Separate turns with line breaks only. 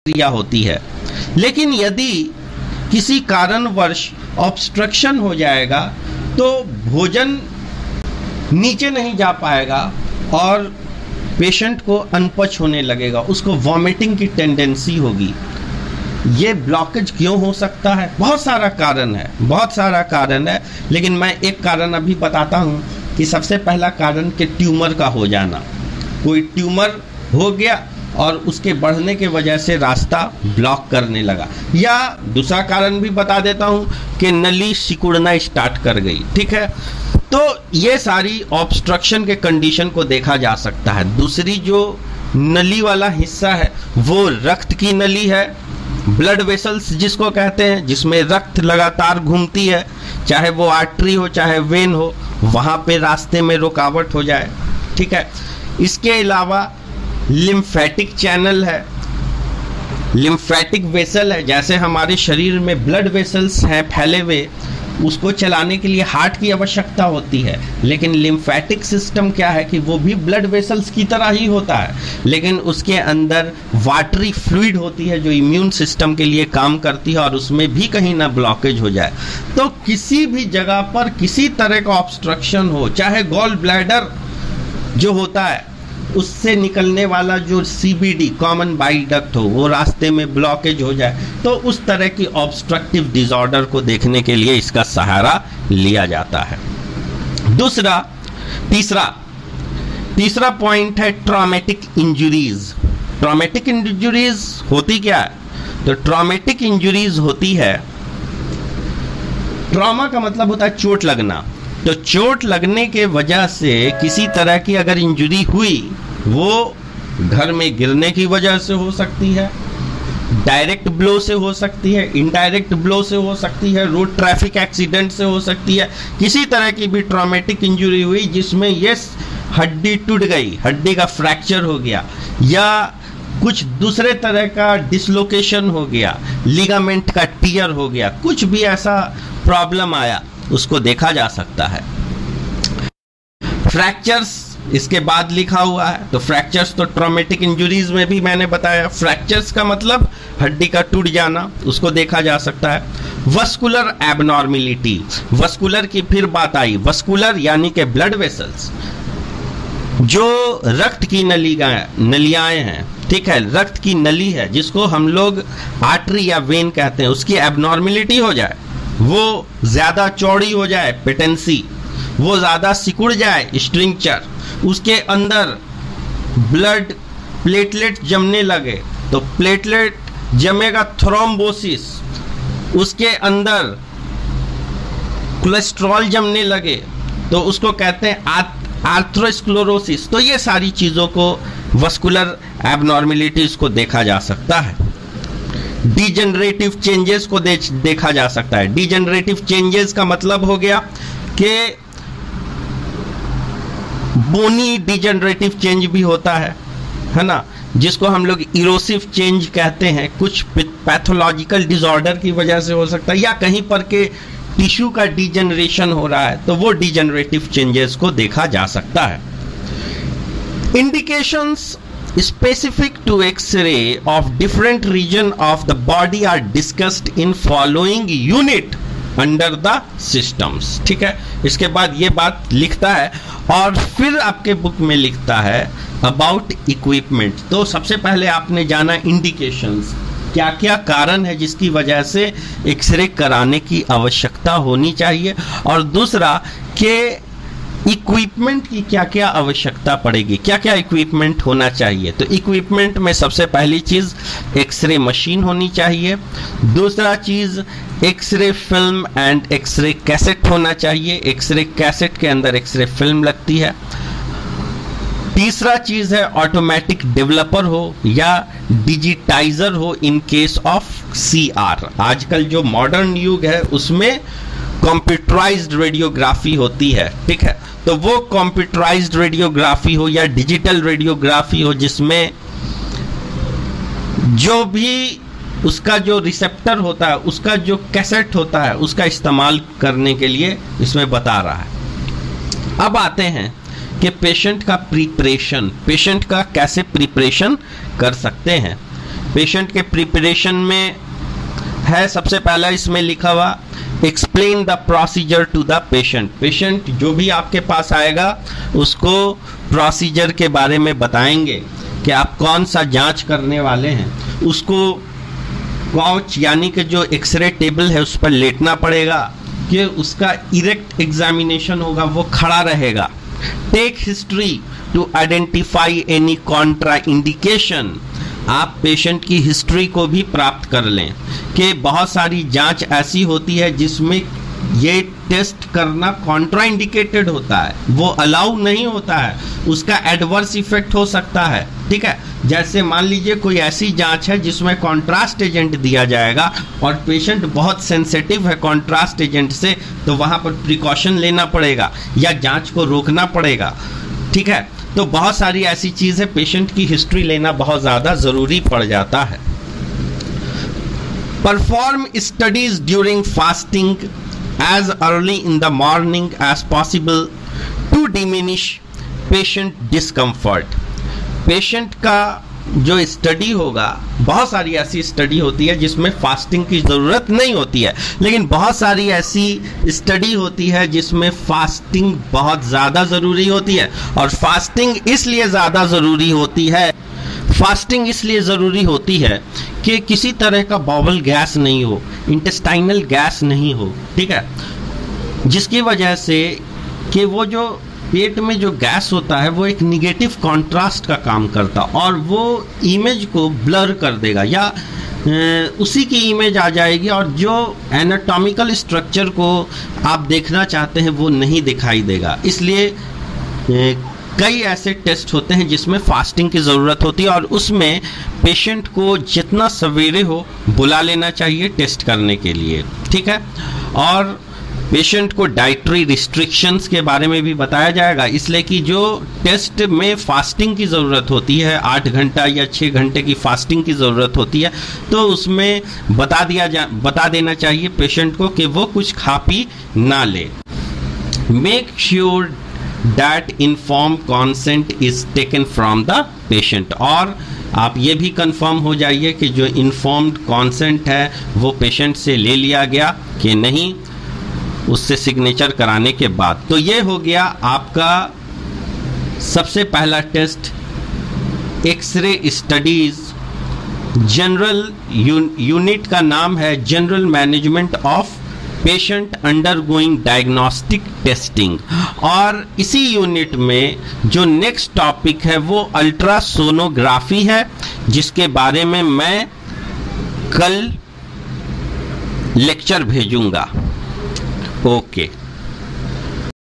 प्रक्रिया होती है। लेकिन यदि किसी कारणवश ऑब्स्ट्रक्शन हो जाएगा तो भोजन नीचे नहीं जा पाएगा और पेशेंट को अनपच होने लगेगा, उसको वॉमिटिंग की टेंडेंसी होगी। ये ब्लॉकेज क्यों हो सकता है? बहुत सारा कारण है, लेकिन मैं एक कारण अभी बताता हूँ कि सबसे पहला कारण कि ट्यूमर का हो जाना। कोई ट्यूमर हो गया और उसके बढ़ने के वजह से रास्ता ब्लॉक करने लगा, या दूसरा कारण भी बता देता हूँ कि नली सिकुड़ना स्टार्ट कर गई। ठीक है, तो ये सारी ऑब्स्ट्रक्शन के कंडीशन को देखा जा सकता है। दूसरी जो नली वाला हिस्सा है वो रक्त की नली है, ब्लड वेसल्स जिसको कहते हैं, जिसमें रक्त लगातार घूमती है, चाहे वो आर्टरी हो चाहे वेन हो, वहाँ पे रास्ते में रुकावट हो जाए। ठीक है, इसके अलावा लिम्फेटिक चैनल है, लिम्फेटिक वेसल है। जैसे हमारे शरीर में ब्लड वेसल्स हैं फैले हुए, उसको चलाने के लिए हार्ट की आवश्यकता होती है, लेकिन लिम्फेटिक सिस्टम क्या है कि वो भी ब्लड वेसल्स की तरह ही होता है, लेकिन उसके अंदर वाटरी फ्लूइड होती है जो इम्यून सिस्टम के लिए काम करती है, और उसमें भी कहीं ना ब्लॉकेज हो जाए तो किसी भी जगह पर किसी तरह का ऑब्स्ट्रक्शन हो, चाहे गॉल ब्लैडर जो होता है उससे निकलने वाला जो CBD कॉमन बाइल डक्ट हो वो रास्ते में ब्लॉकेज हो जाए, तो उस तरह की ऑब्स्ट्रक्टिव डिसऑर्डर को देखने के लिए इसका सहारा लिया जाता है। तीसरा पॉइंट है ट्रॉमेटिक इंजरीज। ट्रॉमेटिक इंजरीज होती क्या है? तो ट्रॉमेटिक इंजरीज होती है, ट्रॉमा का मतलब होता है चोट लगना, तो चोट लगने के वजह से किसी तरह की अगर इंजरी हुई, वो घर में गिरने की वजह से हो सकती है, डायरेक्ट ब्लो से हो सकती है, इनडायरेक्ट ब्लो से हो सकती है, रोड ट्रैफिक एक्सीडेंट से हो सकती है, किसी तरह की भी ट्रॉमेटिक इंजरी हुई जिसमें ये हड्डी टूट गई, हड्डी का फ्रैक्चर हो गया, या कुछ दूसरे तरह का डिसलोकेशन हो गया, लिगामेंट का टियर हो गया, कुछ भी ऐसा प्रॉब्लम आया, उसको देखा जा सकता है। फ्रैक्चर्स इसके बाद लिखा हुआ है, तो फ्रैक्चर्स तो ट्रॉमेटिक इंजरीज में भी मैंने बताया। फ्रैक्चर्स का मतलब हड्डी का टूट जाना, उसको देखा जा सकता है। वस्कुलर एबनॉर्मेलिटी, वस्कुलर की फिर बात आई। वस्कुलर यानी कि ब्लड वेसल्स, जो रक्त की नलियाएं हैं, ठीक है, रक्त की नली है जिसको हम लोग आर्टरी या वेन कहते हैं, उसकी एबनॉर्मेलिटी हो जाए, वो ज्यादा चौड़ी हो जाए पेटेंसी, वो ज्यादा सिकुड़ जाए स्ट्रिंक्चर, उसके अंदर ब्लड प्लेटलेट जमने लगे तो प्लेटलेट जमेगा थ्रोम्बोसिस, उसके अंदर कोलेस्ट्रॉल जमने लगे तो उसको कहते हैं आर्थरोस्क्लेरोसिस। तो ये सारी चीजों को वस्कुलर एबनॉर्मेलिटीज को देखा जा सकता है। डिजेनरेटिव चेंजेस को देखा जा सकता है। डिजेनरेटिव चेंजेस का मतलब हो गया कि बोनी डिजेनरेटिव चेंज भी होता है ना, जिसको हम लोग इरोसिव चेंज कहते हैं। कुछ पैथोलॉजिकल डिसऑर्डर की वजह से हो सकता है, या कहीं पर के टिश्यू का डिजेनरेशन हो रहा है तो वो डिजेनरेटिव चेंजेस को देखा जा सकता है। Indications specific to X-ray of different region of the body are discussed in following unit under the systems। ठीक है, इसके बाद ये बात लिखता है और फिर आपके बुक में लिखता है about equipment। तो सबसे पहले आपने जाना इंडिकेशंस, क्या क्या कारण है जिसकी वजह से एक्सरे कराने की आवश्यकता होनी चाहिए, और दूसरा कि इक्विपमेंट की क्या क्या आवश्यकता पड़ेगी, क्या क्या इक्विपमेंट होना चाहिए। तो इक्विपमेंट में सबसे पहली चीज एक्सरे मशीन होनी चाहिए, दूसरा चीज X-ray film and X-ray cassette होना चाहिए, एक्सरे कैसेट के अंदर एक्सरे फिल्म लगती है। तीसरा चीज है ऑटोमेटिक डेवलपर हो या डिजिटाइजर हो इन केस ऑफ CR। आजकल जो मॉडर्न युग है उसमें कंप्यूटराइज्ड रेडियोग्राफी होती है, ठीक है, तो वो कंप्यूटराइज्ड रेडियोग्राफी हो या डिजिटल रेडियोग्राफी हो, जिसमें जो भी उसका जो रिसेप्टर होता है, उसका जो कैसेट होता है, उसका इस्तेमाल करने के लिए इसमें बता रहा है। अब आते हैं कि पेशेंट का प्रिपरेशन, पेशेंट का कैसे प्रिपरेशन कर सकते हैं। पेशेंट के प्रिपरेशन में है, सबसे पहला इसमें लिखा हुआ explain the procedure to the patient. Patient जो भी आपके पास आएगा उसको प्रोसीजर के बारे में बताएंगे कि आप कौन सा जांच करने वाले हैं। उसको काउच यानी कि जो एक्सरे टेबल है उस पर लेटना पड़ेगा, कि उसका इरेक्ट एग्जामिनेशन होगा, वो खड़ा रहेगा। Take history to identify any contraindication. आप पेशेंट की हिस्ट्री को भी प्राप्त कर लें कि बहुत सारी जांच ऐसी होती है जिसमें ये टेस्ट करना कॉन्ट्रा इंडिकेटेड होता है, वो अलाउ नहीं होता है, उसका एडवर्स इफेक्ट हो सकता है। ठीक है, जैसे मान लीजिए कोई ऐसी जांच है जिसमें कॉन्ट्रास्ट एजेंट दिया जाएगा और पेशेंट बहुत सेंसिटिव है कॉन्ट्रास्ट एजेंट से, तो वहां पर प्रिकॉशन लेना पड़ेगा या जांच को रोकना पड़ेगा। ठीक है, तो बहुत सारी ऐसी चीज है, पेशेंट की हिस्ट्री लेना बहुत ज्यादा जरूरी पड़ जाता है। Perform studies during fasting as early in the morning as possible to diminish patient discomfort। Patient का जो स्टडी होगा, बहुत सारी ऐसी स्टडी होती है जिसमें फास्टिंग की ज़रूरत नहीं होती है, लेकिन बहुत सारी ऐसी स्टडी होती है जिसमें फास्टिंग बहुत ज़्यादा ज़रूरी होती है। और फास्टिंग इसलिए ज़्यादा ज़रूरी होती है, फास्टिंग इसलिए ज़रूरी होती है कि किसी तरह का बाउल गैस नहीं हो, इंटेस्टाइनल गैस नहीं हो। ठीक है, जिसकी वजह से कि वो जो पेट में जो गैस होता है वो एक निगेटिव कॉन्ट्रास्ट का काम करता और वो इमेज को ब्लर कर देगा या उसी की इमेज आ जाएगी और जो एनाटॉमिकल स्ट्रक्चर को आप देखना चाहते हैं वो नहीं दिखाई देगा। इसलिए कई ऐसे टेस्ट होते हैं जिसमें फास्टिंग की ज़रूरत होती है और उसमें पेशेंट को जितना सवेरे हो बुला लेना चाहिए टेस्ट करने के लिए। ठीक है, और पेशेंट को डाइटरी रिस्ट्रिक्शंस के बारे में भी बताया जाएगा, इसलिए कि जो टेस्ट में फास्टिंग की ज़रूरत होती है, 8 घंटा या 6 घंटे की फास्टिंग की ज़रूरत होती है, तो उसमें बता देना चाहिए पेशेंट को कि वो कुछ खा पी ना ले। Make sure that inform consent is taken from the patient. और आप ये भी कंफर्म हो जाइए कि जो इन्फॉर्म्ड कॉन्सेंट है वो पेशेंट से ले लिया गया कि नहीं, उससे सिग्नेचर कराने के बाद। तो ये हो गया आपका सबसे पहला test, x-ray studies. General unit का नाम है general management of patient undergoing diagnostic testing. और इसी यूनिट में जो नेक्स्ट टॉपिक है वो अल्ट्रासोनोग्राफी है, जिसके बारे में मैं कल लेक्चर भेजूंगा। ओके।